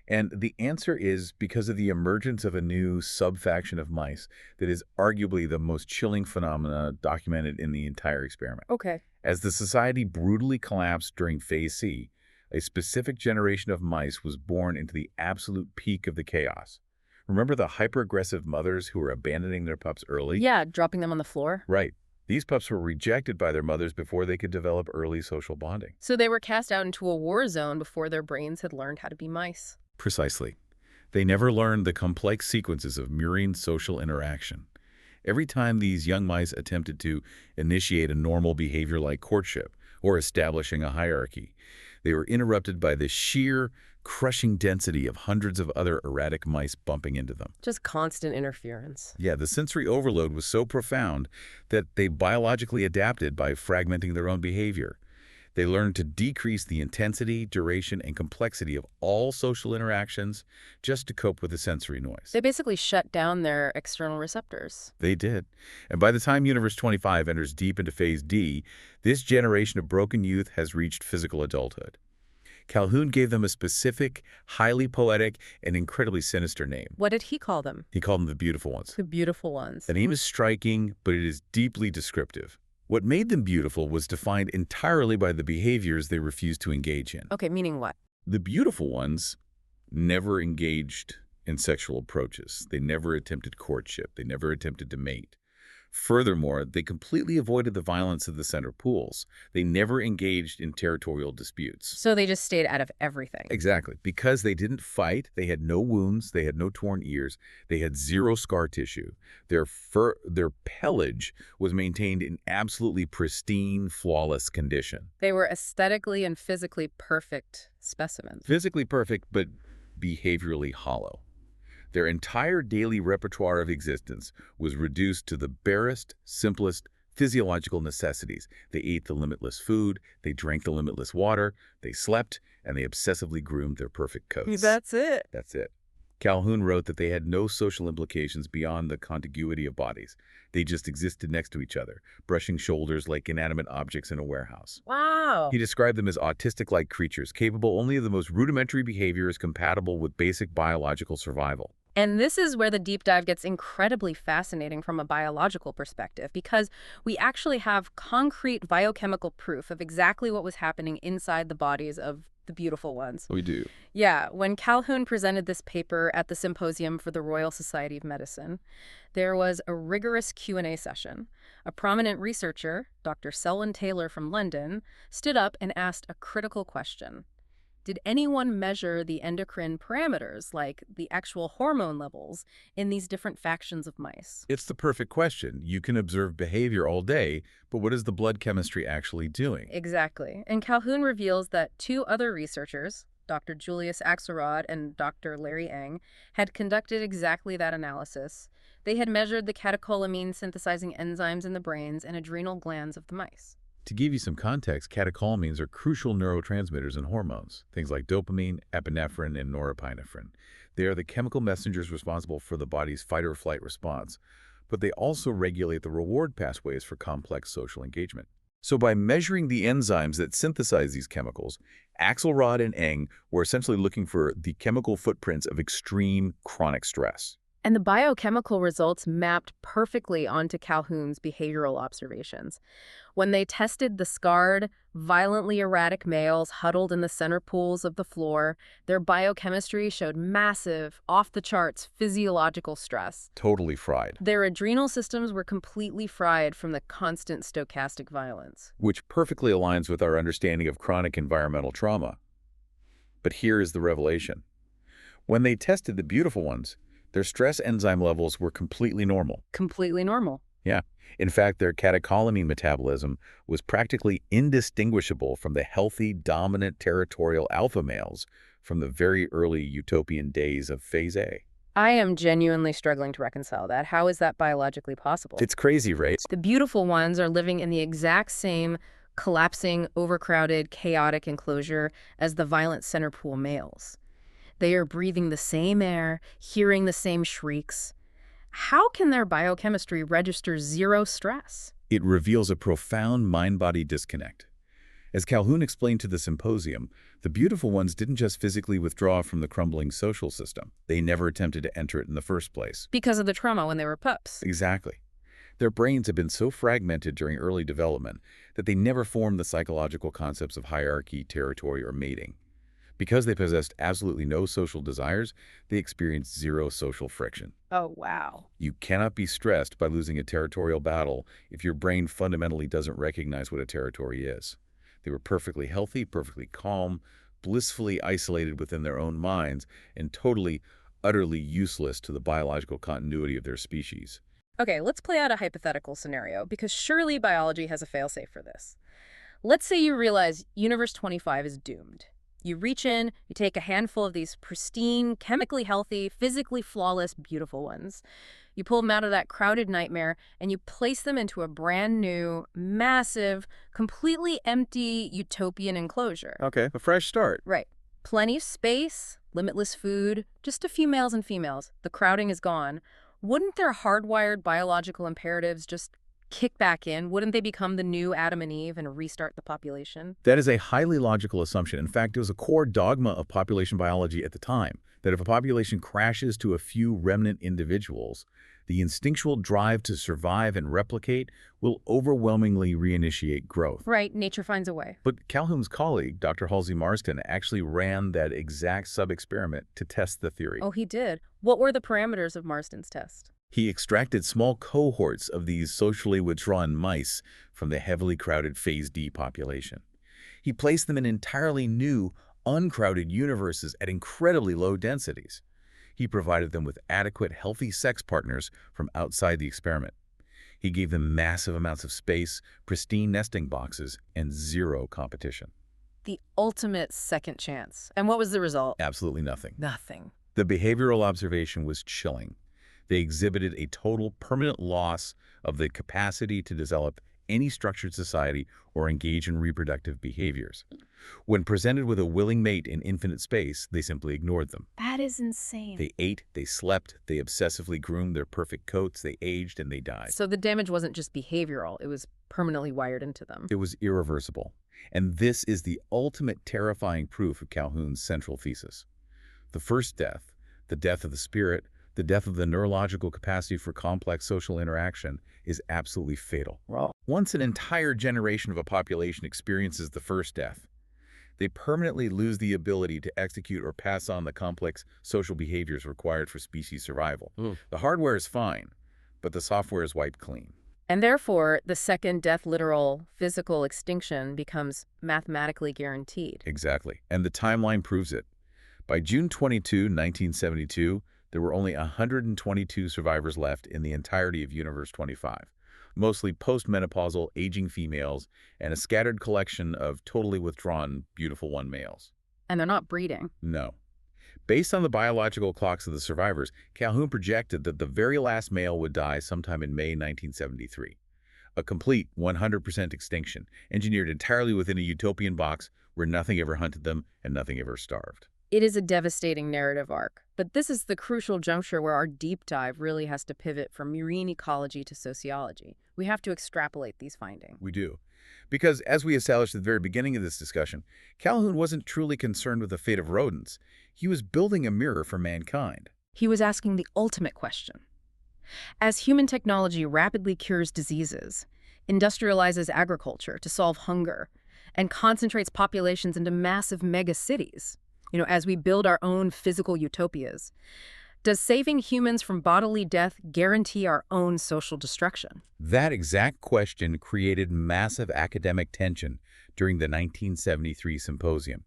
Speaker 2: And the answer is because of the emergence of a new subfaction of mice that is arguably the most chilling phenomena documented in the entire experiment.
Speaker 1: Okay.
Speaker 2: As the society brutally collapsed during Phase C, a specific generation of mice was born into the absolute peak of the chaos. Remember the hyper-aggressive mothers who were abandoning their pups early?
Speaker 1: Yeah, dropping them on the floor.
Speaker 2: Right. These pups were rejected by their mothers before they could develop early social bonding.
Speaker 1: So they were cast out into a war zone before their brains had learned how to be mice.
Speaker 2: Precisely. They never learned the complex sequences of murine social interaction. Every time these young mice attempted to initiate a normal behavior like courtship or establishing a hierarchy, they were interrupted by the sheer, crushing density of hundreds of other erratic mice bumping into them.
Speaker 1: Just constant interference.
Speaker 2: Yeah, the sensory overload was so profound that they biologically adapted by fragmenting their own behavior. They learned to decrease the intensity, duration, and complexity of all social interactions just to cope with the sensory noise.
Speaker 1: They basically shut down their external receptors.
Speaker 2: They did. And by the time Universe 25 enters deep into Phase D, this generation of broken youth has reached physical adulthood. Calhoun gave them a specific, highly poetic, and incredibly sinister name.
Speaker 1: What did he call them?
Speaker 2: He called them the beautiful ones.
Speaker 1: The beautiful ones.
Speaker 2: The name is striking, but it is deeply descriptive. What made them beautiful was defined entirely by the behaviors they refused to engage in.
Speaker 1: Okay, meaning what?
Speaker 2: The beautiful ones never engaged in sexual approaches. They never attempted courtship. They never attempted to mate. Furthermore, they completely avoided the violence of the center pools. They never engaged in territorial disputes.
Speaker 1: So they just stayed out of everything.
Speaker 2: Exactly. Because they didn't fight, they had no wounds, they had no torn ears, they had zero scar tissue. Their pelage was maintained in absolutely pristine, flawless condition.
Speaker 1: They were aesthetically and physically perfect specimens.
Speaker 2: Physically perfect, but behaviorally hollow. Their entire daily repertoire of existence was reduced to the barest, simplest physiological necessities. They ate the limitless food, they drank the limitless water, they slept, and they obsessively groomed their perfect coats.
Speaker 1: That's it.
Speaker 2: That's it. Calhoun wrote that they had no social implications beyond the contiguity of bodies. They just existed next to each other, brushing shoulders like inanimate objects in a warehouse.
Speaker 1: Wow.
Speaker 2: He described them as autistic-like creatures, capable only of the most rudimentary behaviors compatible with basic biological survival.
Speaker 1: And this is where the deep dive gets incredibly fascinating from a biological perspective, because we actually have concrete biochemical proof of exactly what was happening inside the bodies of the beautiful ones.
Speaker 2: We do.
Speaker 1: Yeah, when Calhoun presented this paper at the Symposium for the Royal Society of Medicine, there was a rigorous Q&A session. A prominent researcher, Dr. Selwyn Taylor from London, stood up and asked a critical question. Did anyone measure the endocrine parameters, like the actual hormone levels, in these different factions of mice?
Speaker 2: It's the perfect question. You can observe behavior all day, but what is the blood chemistry actually doing?
Speaker 1: Exactly. And Calhoun reveals that two other researchers, Dr. Julius Axelrod and Dr. Larry Eng, had conducted exactly that analysis. They had measured the catecholamine synthesizing enzymes in the brains and adrenal glands of the mice.
Speaker 2: To give you some context, catecholamines are crucial neurotransmitters and hormones, things like dopamine, epinephrine, and norepinephrine. They are the chemical messengers responsible for the body's fight-or-flight response, but they also regulate the reward pathways for complex social engagement. So by measuring the enzymes that synthesize these chemicals, Axelrod and Eng were essentially looking for the chemical footprints of extreme chronic stress.
Speaker 1: And the biochemical results mapped perfectly onto Calhoun's behavioral observations. When they tested the scarred, violently erratic males huddled in the center pools of the floor, their biochemistry showed massive, off-the-charts physiological stress.
Speaker 2: Totally fried.
Speaker 1: Their adrenal systems were completely fried from the constant stochastic violence.
Speaker 2: Which perfectly aligns with our understanding of chronic environmental trauma. But here is the revelation. When they tested the beautiful ones, their stress enzyme levels were completely normal.
Speaker 1: Completely normal.
Speaker 2: Yeah. In fact, their catecholamine metabolism was practically indistinguishable from the healthy, dominant territorial alpha males from the very early utopian days of Phase A.
Speaker 1: I am genuinely struggling to reconcile that. How is that biologically possible?
Speaker 2: It's crazy, right?
Speaker 1: The beautiful ones are living in the exact same collapsing, overcrowded, chaotic enclosure as the violent center pool males. They are breathing the same air, hearing the same shrieks. How can their biochemistry register zero stress?
Speaker 2: It reveals a profound mind-body disconnect. As Calhoun explained to the symposium, the beautiful ones didn't just physically withdraw from the crumbling social system. They never attempted to enter it in the first place.
Speaker 1: Because of the trauma when they were pups.
Speaker 2: Exactly. Their brains had been so fragmented during early development that they never formed the psychological concepts of hierarchy, territory, or mating. Because they possessed absolutely no social desires, they experienced zero social friction.
Speaker 1: Oh, wow.
Speaker 2: You cannot be stressed by losing a territorial battle if your brain fundamentally doesn't recognize what a territory is. They were perfectly healthy, perfectly calm, blissfully isolated within their own minds, and totally, utterly useless to the biological continuity of their species.
Speaker 1: Okay, let's play out a hypothetical scenario, because surely biology has a failsafe for this. Let's say you realize Universe 25 is doomed. You reach in, you take a handful of these pristine, chemically healthy, physically flawless, beautiful ones. You pull them out of that crowded nightmare, and you place them into a brand new, massive, completely empty utopian enclosure.
Speaker 2: Okay, a fresh start.
Speaker 1: Right. Plenty of space, limitless food, just a few males and females. The crowding is gone. Wouldn't their hardwired biological imperatives just kick back in? Wouldn't they become the new Adam and Eve and restart the population?
Speaker 2: That is a highly logical assumption. In fact, it was a core dogma of population biology at the time, that if a population crashes to a few remnant individuals, the instinctual drive to survive and replicate will overwhelmingly reinitiate growth.
Speaker 1: Right, nature finds a way.
Speaker 2: But Calhoun's colleague, Dr. Halsey Marston, actually ran that exact sub-experiment to test the theory.
Speaker 1: Oh, he did. What were the parameters of Marston's test?
Speaker 2: He extracted small cohorts of these socially withdrawn mice from the heavily crowded Phase D population. He placed them in entirely new, uncrowded universes at incredibly low densities. He provided them with adequate, healthy sex partners from outside the experiment. He gave them massive amounts of space, pristine nesting boxes, and zero competition.
Speaker 1: The ultimate second chance. And what was the result?
Speaker 2: Absolutely nothing.
Speaker 1: Nothing.
Speaker 2: The behavioral observation was chilling. They exhibited a total permanent loss of the capacity to develop any structured society or engage in reproductive behaviors. When presented with a willing mate in infinite space, they simply ignored them.
Speaker 1: That is insane.
Speaker 2: They ate, they slept, they obsessively groomed their perfect coats, they aged, and they died.
Speaker 1: So the damage wasn't just behavioral, it was permanently wired into them.
Speaker 2: It was irreversible. And this is the ultimate terrifying proof of Calhoun's central thesis. The first death, the death of the spirit, the death of the neurological capacity for complex social interaction, is absolutely fatal.
Speaker 1: Wow.
Speaker 2: Once an entire generation of a population experiences the first death, they permanently lose the ability to execute or pass on the complex social behaviors required for species survival. The hardware is fine, but the software is wiped clean.
Speaker 1: And therefore, the second death, literal physical extinction, becomes mathematically guaranteed.
Speaker 2: Exactly. And the timeline proves it. By June 22, 1972, there were only 122 survivors left in the entirety of Universe 25, mostly postmenopausal, aging females, and a scattered collection of totally withdrawn, beautiful one males.
Speaker 1: And they're not breeding.
Speaker 2: No. Based on the biological clocks of the survivors, Calhoun projected that the very last male would die sometime in May 1973. A complete 100% extinction, engineered entirely within a utopian box where nothing ever hunted them and nothing ever starved.
Speaker 1: It is a devastating narrative arc, but this is the crucial juncture where our deep dive really has to pivot from marine ecology to sociology. We have to extrapolate these findings.
Speaker 2: We do. Because, as we established at the very beginning of this discussion, Calhoun wasn't truly concerned with the fate of rodents. He was building a mirror for mankind.
Speaker 1: He was asking the ultimate question. As human technology rapidly cures diseases, industrializes agriculture to solve hunger, and concentrates populations into massive megacities, as we build our own physical utopias, does saving humans from bodily death guarantee our own social destruction?
Speaker 2: That exact question created massive academic tension during the 1973 symposium.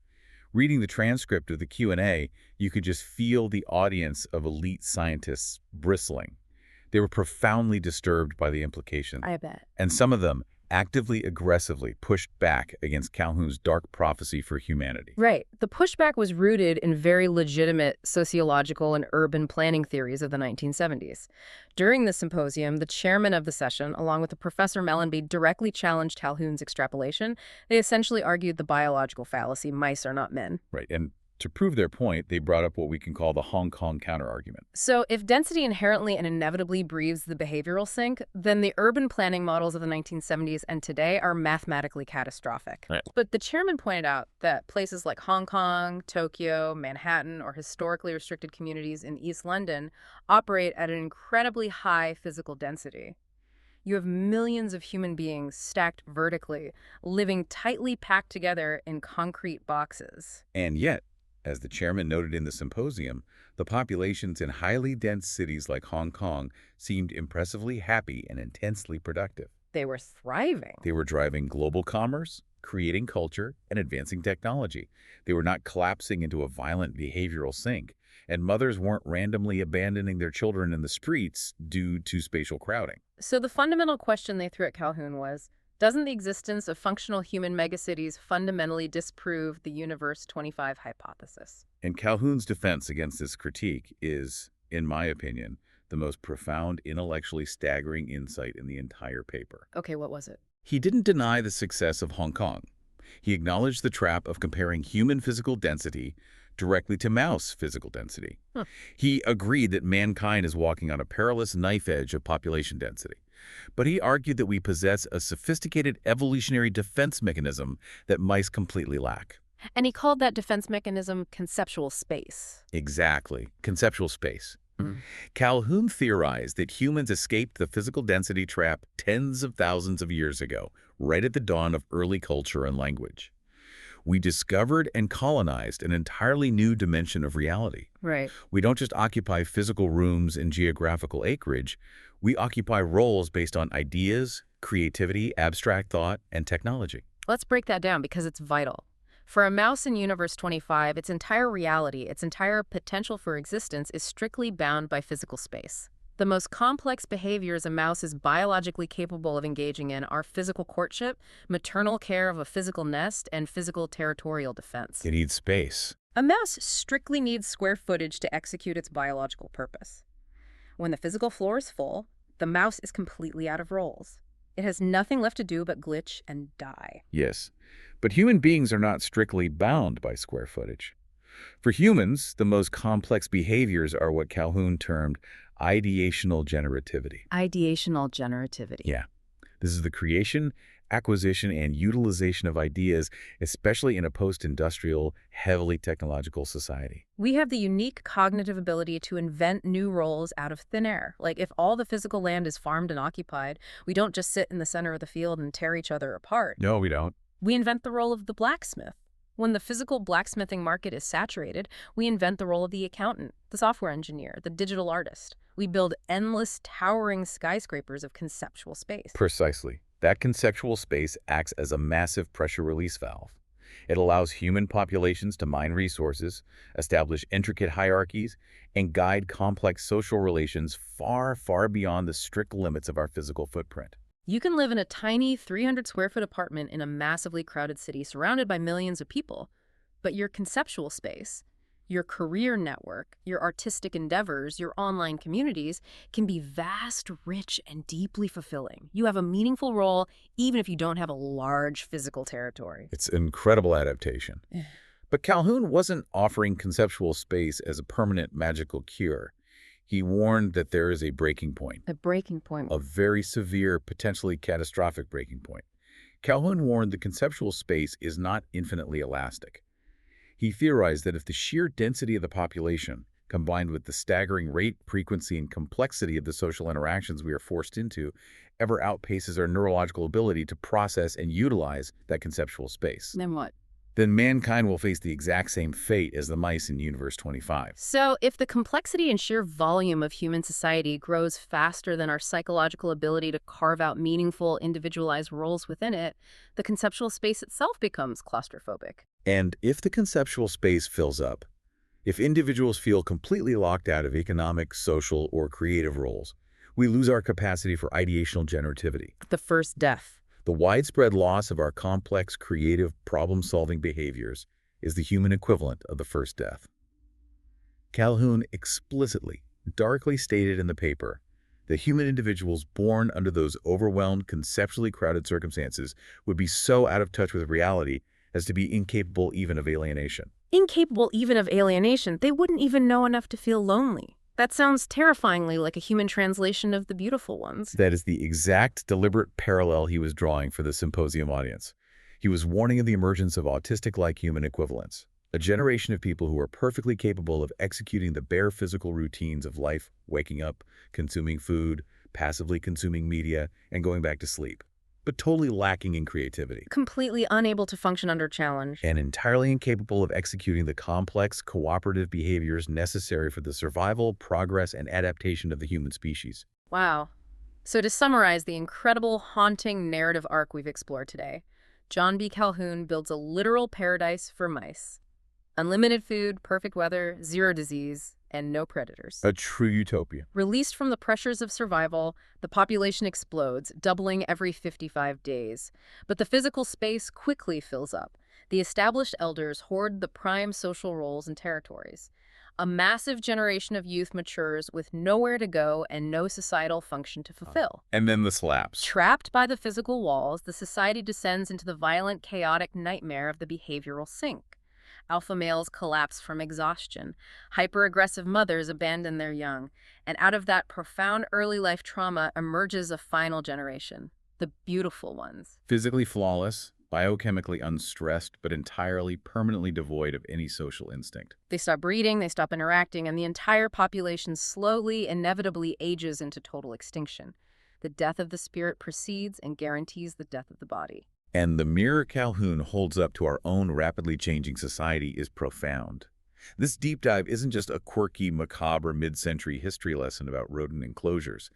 Speaker 2: Reading the transcript of the Q&A, you could just feel the audience of elite scientists bristling. They were profoundly disturbed by the implications.
Speaker 1: I bet.
Speaker 2: And some of them actively, aggressively pushed back against Calhoun's dark prophecy for humanity.
Speaker 1: Right. The pushback was rooted in very legitimate sociological and urban planning theories of the 1970s. During the symposium, the chairman of the session, along with the Professor Mellenby, directly challenged Calhoun's extrapolation. They essentially argued the biological fallacy, mice are not men.
Speaker 2: Right. And To prove their point, they brought up what we can call the Hong Kong counterargument.
Speaker 1: So if density inherently and inevitably breeds the behavioral sink, then the urban planning models of the 1970s and today are mathematically catastrophic.
Speaker 2: Right.
Speaker 1: But the chairman pointed out that places like Hong Kong, Tokyo, Manhattan, or historically restricted communities in East London operate at an incredibly high physical density. You have millions of human beings stacked vertically, living tightly packed together in concrete boxes.
Speaker 2: And yet, as the chairman noted in the symposium, the populations in highly dense cities like Hong Kong seemed impressively happy and intensely productive.
Speaker 1: They were thriving.
Speaker 2: They were driving global commerce, creating culture, and advancing technology. They were not collapsing into a violent behavioral sink, and mothers weren't randomly abandoning their children in the streets due to spatial crowding.
Speaker 1: So the fundamental question they threw at Calhoun was, doesn't the existence of functional human megacities fundamentally disprove the Universe 25 hypothesis?
Speaker 2: And Calhoun's defense against this critique is, in my opinion, the most profound, intellectually staggering insight in the entire paper.
Speaker 1: Okay, what was it?
Speaker 2: He didn't deny the success of Hong Kong. He acknowledged the trap of comparing human physical density directly to mouse physical density.
Speaker 1: Huh.
Speaker 2: He agreed that mankind is walking on a perilous knife edge of population density. But he argued that we possess a sophisticated evolutionary defense mechanism that mice completely lack.
Speaker 1: And he called that defense mechanism conceptual space.
Speaker 2: Exactly. Conceptual space.
Speaker 1: Mm.
Speaker 2: Calhoun theorized that humans escaped the physical density trap tens of thousands of years ago, right at the dawn of early culture and language. We discovered and colonized an entirely new dimension of reality.
Speaker 1: Right.
Speaker 2: We don't just occupy physical rooms and geographical acreage, we occupy roles based on ideas, creativity, abstract thought, and technology.
Speaker 1: Let's break that down because it's vital. For a mouse in Universe 25, its entire reality, its entire potential for existence is strictly bound by physical space. The most complex behaviors a mouse is biologically capable of engaging in are physical courtship, maternal care of a physical nest, and physical territorial defense.
Speaker 2: It needs space.
Speaker 1: A mouse strictly needs square footage to execute its biological purpose. When the physical floor is full, the mouse is completely out of roles. It has nothing left to do but glitch and die.
Speaker 2: Yes, but human beings are not strictly bound by square footage. For humans, the most complex behaviors are what Calhoun termed ideational generativity.
Speaker 1: Ideational generativity.
Speaker 2: Yeah, this is the creation, acquisition, and utilization of ideas, especially in a post-industrial, heavily technological society.
Speaker 1: We have the unique cognitive ability to invent new roles out of thin air. Like if all the physical land is farmed and occupied, we don't just sit in the center of the field and tear each other apart.
Speaker 2: No, we don't.
Speaker 1: We invent the role of the blacksmith. When the physical blacksmithing market is saturated, we invent the role of the accountant, the software engineer, the digital artist. We build endless, towering skyscrapers of conceptual space.
Speaker 2: Precisely. That conceptual space acts as a massive pressure release valve. It allows human populations to mine resources, establish intricate hierarchies, and guide complex social relations far, far beyond the strict limits of our physical footprint.
Speaker 1: You can live in a tiny 300-square-foot apartment in a massively crowded city surrounded by millions of people, but your conceptual space, your career network, your artistic endeavors, your online communities can be vast, rich, and deeply fulfilling. You have a meaningful role even if you don't have a large physical territory.
Speaker 2: It's an incredible adaptation. But Calhoun wasn't offering conceptual space as a permanent magical cure. He warned that there is a breaking point.
Speaker 1: A breaking point.
Speaker 2: A very severe, potentially catastrophic breaking point. Calhoun warned the conceptual space is not infinitely elastic. He theorized that if the sheer density of the population, combined with the staggering rate, frequency, and complexity of the social interactions we are forced into, ever outpaces our neurological ability to process and utilize that conceptual space,
Speaker 1: Then what?
Speaker 2: then mankind will face the exact same fate as the mice in Universe 25.
Speaker 1: So if the complexity and sheer volume of human society grows faster than our psychological ability to carve out meaningful, individualized roles within it, the conceptual space itself becomes claustrophobic.
Speaker 2: And if the conceptual space fills up, if individuals feel completely locked out of economic, social, or creative roles, we lose our capacity for ideational generativity.
Speaker 1: The first death.
Speaker 2: The widespread loss of our complex, creative, problem-solving behaviors is the human equivalent of the first death. Calhoun explicitly, darkly stated in the paper that human individuals born under those overwhelmed, conceptually crowded circumstances would be so out of touch with reality as to be incapable even of alienation.
Speaker 1: incapable even of alienation. They wouldn't even know enough to feel lonely. That sounds terrifyingly like a human translation of the beautiful ones.
Speaker 2: That is the exact deliberate parallel he was drawing for the symposium audience. He was warning of the emergence of autistic-like human equivalents, a generation of people who are perfectly capable of executing the bare physical routines of life, waking up, consuming food, passively consuming media, and going back to sleep, but totally lacking in creativity.
Speaker 1: Completely unable to function under challenge.
Speaker 2: And entirely incapable of executing the complex, cooperative behaviors necessary for the survival, progress, and adaptation of the human species.
Speaker 1: Wow. So to summarize the incredible, haunting narrative arc we've explored today, John B. Calhoun builds a literal paradise for mice. Unlimited food, perfect weather, zero disease, and no predators.
Speaker 2: A true utopia.
Speaker 1: Released from the pressures of survival, the population explodes, doubling every 55 days. But the physical space quickly fills up. The established elders hoard the prime social roles and territories. A massive generation of youth matures with nowhere to go and no societal function to fulfill.
Speaker 2: And then the slaps.
Speaker 1: Trapped by the physical walls, the society descends into the violent, chaotic nightmare of the behavioral sink. Alpha males collapse from exhaustion. Hyper-aggressive mothers abandon their young. And out of that profound early life trauma emerges a final generation, the beautiful ones.
Speaker 2: Physically flawless, biochemically unstressed, but entirely, permanently devoid of any social instinct.
Speaker 1: They stop breeding, they stop interacting, and the entire population slowly, inevitably ages into total extinction. The death of the spirit precedes and guarantees the death of the body.
Speaker 2: And the mirror Calhoun holds up to our own rapidly changing society is profound. This deep dive isn't just a quirky, macabre mid-century history lesson about rodent enclosures.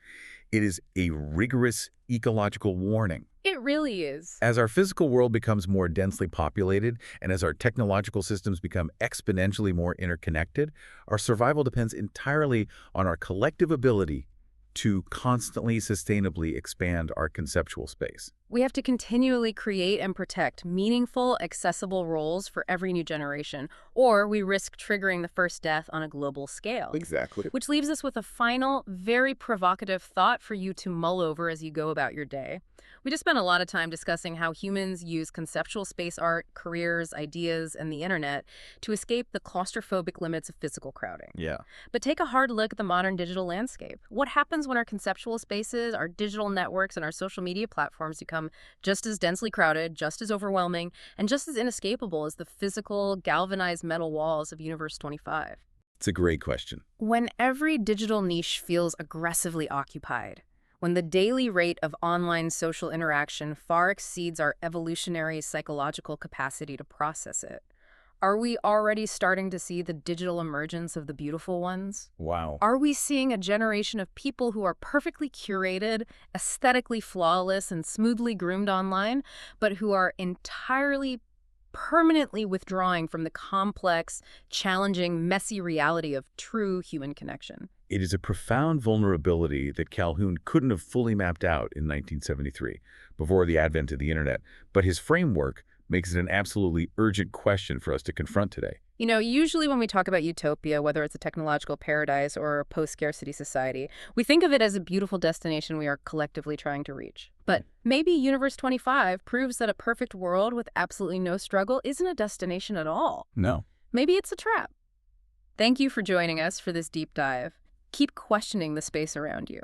Speaker 2: It is a rigorous ecological warning.
Speaker 1: It really is.
Speaker 2: As our physical world becomes more densely populated and as our technological systems become exponentially more interconnected, our survival depends entirely on our collective ability to constantly, sustainably expand our conceptual space.
Speaker 1: We have to continually create and protect meaningful, accessible roles for every new generation, or we risk triggering the first death on a global scale.
Speaker 2: Exactly.
Speaker 1: Which leaves us with a final, very provocative thought for you to mull over as you go about your day. We just spent a lot of time discussing how humans use conceptual space art, careers, ideas, and the internet to escape the claustrophobic limits of physical crowding.
Speaker 2: Yeah.
Speaker 1: But take a hard look at the modern digital landscape. What happens when our conceptual spaces, our digital networks, and our social media platforms become just as densely crowded, just as overwhelming, and just as inescapable as the physical, galvanized metal walls of Universe 25?
Speaker 2: It's a great question.
Speaker 1: When every digital niche feels aggressively occupied, when the daily rate of online social interaction far exceeds our evolutionary psychological capacity to process it, are we already starting to see the digital emergence of the beautiful ones?
Speaker 2: Wow.
Speaker 1: Are we seeing a generation of people who are perfectly curated, aesthetically flawless, and smoothly groomed online, but who are entirely, permanently withdrawing from the complex, challenging, messy reality of true human connection?
Speaker 2: It is a profound vulnerability that Calhoun couldn't have fully mapped out in 1973, before the advent of the internet, but his framework makes it an absolutely urgent question for us to confront today.
Speaker 1: You know, usually when we talk about utopia, whether it's a technological paradise or a post-scarcity society, we think of it as a beautiful destination we are collectively trying to reach. But maybe Universe 25 proves that a perfect world with absolutely no struggle isn't a destination at all.
Speaker 2: No.
Speaker 1: Maybe it's a trap. Thank you for joining us for this deep dive. Keep questioning the space around you.